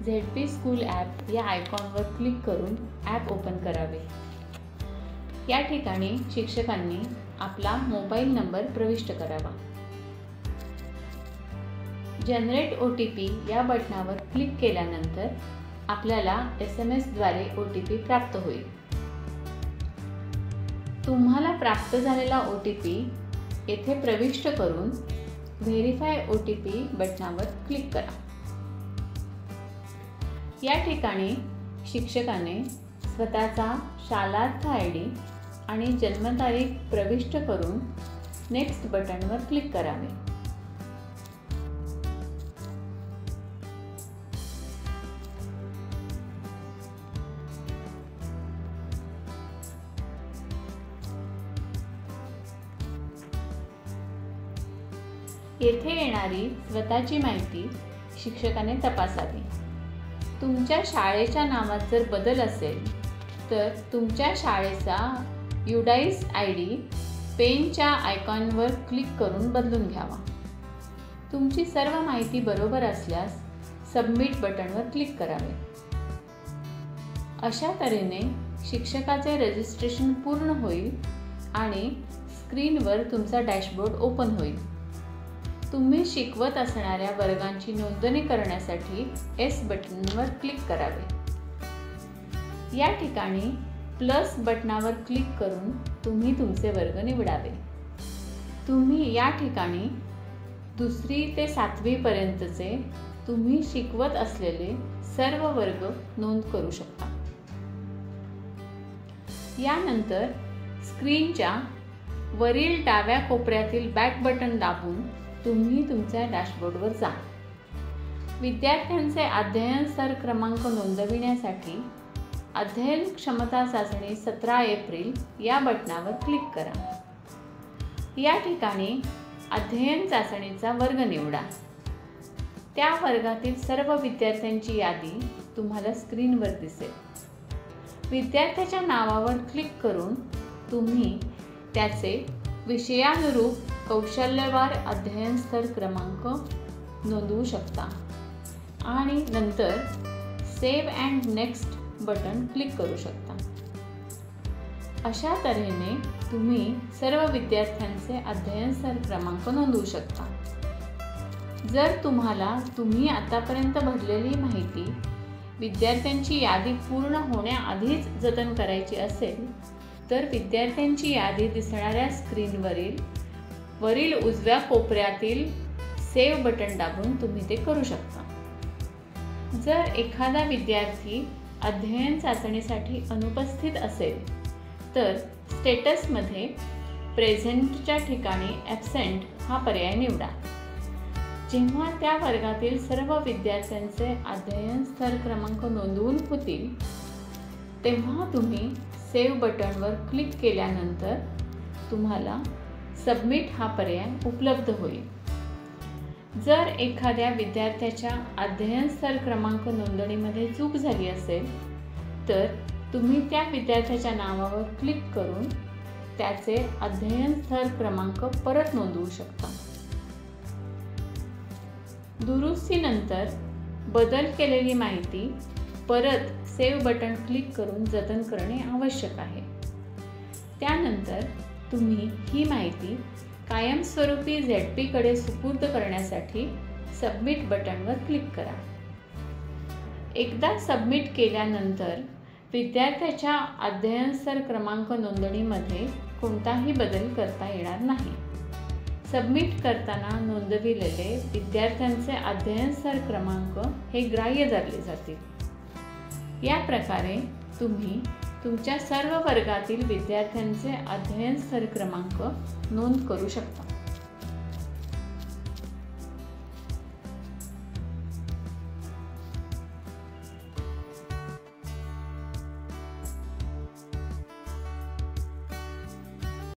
ZP school app या आयकॉनवर click करून ॲप ओपन करावे। या ठिकाणी शिक्षकांनी आपला मोबाईल नंबर प्रविष्ट करावा। जनरेट OTP या बटणावर क्लिक केल्यानंतर आपल्याला SMS द्वारे OTP प्राप्त होईल। तुम्हाला प्राप्त झालेला OTP येथे प्रविष्ट करून व्हेरीफाय OTP बटणावर क्लिक करा। या ठिकाणी शिक्षकाने स्वतःचा शालार्थ ID आणि जन्मतारीख प्रविष्ट करून नेक्स्ट बटनवर क्लिक करावे। येथे येणारी स्वतःची माहिती शिक्षकाने तपासावी। तुमच्या शाळेच्या नावात जर बदल असेल तर तुमच्या शाळेचा UDISE ID पेनच्या आयकॉनवर क्लिक करून बदलून घ्यावा। तुमची सर्व माहिती बरोबर असल्यास सबमिट बटनवर क्लिक करावे। अशा तऱ्हेने शिक्षकाचे रजिस्ट्रेशन पूर्ण होईल आणि स्क्रीनवर तुमचा डॅशबोर्ड ओपन होईल। तुम्ही शिकवत असणाऱ्या वर्गांची नोंदणी करण्यासाठी S बटनवर क्लिक करावे। या ठिकाणी प्लस बटणावर क्लिक करून तुम्ही तुमचे वर्ग निवडावे। तुम्ही या ठिकाणी 2री ते 7वी पर्यंतचे तुम्ही शिकवत असलेले सर्व वर्ग नोंद करू शकता। यानंतर स्क्रीनच्या वरील डाव्या कोपऱ्यातील बॅक बटन दाबून तुम्ही तुमच्या डॅशबोर्डवर जा। विद्यार्थ्यांचे अध्ययन स्तर क्रमांक नोंदविण्यासाठी अध्ययन क्षमता चाचणी 17 एप्रिल या बटणावर क्लिक करा। या ठिकाणी अध्ययन चाचणीचा वर्ग निवडा। त्या वर्गातील सर्व विद्यार्थ्यांची यादी तुम्हाला स्क्रीनवर दिसेल। विद्यार्थ्याच्या नावावर क्लिक करून तुम्ही त्याचे विषयानुरूप कौशल्यवार अध्ययन स्तर क्रमांक नोंदवू शकता आणि नंतर save and next button click करू शकता। अशा तऱ्हेने तुम्ही सर्व विद्यार्थ्यांचे अध्ययन स्तर क्रमांक नोंदवू शकता। जर तुम्ही आतापर्यंत भरलेली माहिती विद्यार्थ्यांची यादी पूर्ण होण्याआधीच जतन करायची असेल तर विद्यार्थ्यांची यादी दिसणाऱ्या स्क्रीनवरील उजव्या कोपऱ्यातील सेव्ह बटन दाबून तुम्ही ते करू शकता। जर एखादा विद्यार्थी अध्ययन चाचणीसाठी अनुपस्थित असेल तर स्टेटसमध्ये प्रेझेंटच्या ठिकाणी ॲब्सेंट हा पर्याय निवडा। जेव्हा त्या वर्गातील सर्व विद्यार्थ्यांचे अध्ययन स्तर क्रमांक नोंदवून होतील तेव्हा तुम्ही सेव्ह बटनवर क्लिक केल्यानंतर तुम्हाला सबमिट हा पर्याय उपलब्ध होईल। जर एखाद्या विद्यार्थ्याच्या अध्ययन स्तर क्रमांक नोंदणीमध्ये चूक झाली असेल तर तुम्ही त्या विद्यार्थ्याच्या नावावर क्लिक करून त्याचे अध्ययन स्तर क्रमांक परत नोंदवू शकता। दुरुस्तीनंतर बदल केलेली माहिती परत सेव्ह बटन क्लिक करून जतन करणे आवश्यक आहे। त्यानंतर तुम्ही ही माहिती कायमस्वरूपी ZP कडे सुपूर्द करण्यासाठी सबमिट बटनवर क्लिक करा। एकदा सबमिट केल्यानंतर विद्यार्थ्याच्या अध्ययन स्तर क्रमांक नोंदणीमध्ये कोणताही बदल करता येणार नाही। सबमिट करताना नोंदविलेले विद्यार्थ्यांचे अध्ययन स्तर क्रमांक हे ग्राह्य धरले जातील। या प्रकारे तुम्ही तुमच्या सर्व वर्गातील विद्यार्थ्यांचे अध्ययन स्तर क्रमांक नोंद करू शकता।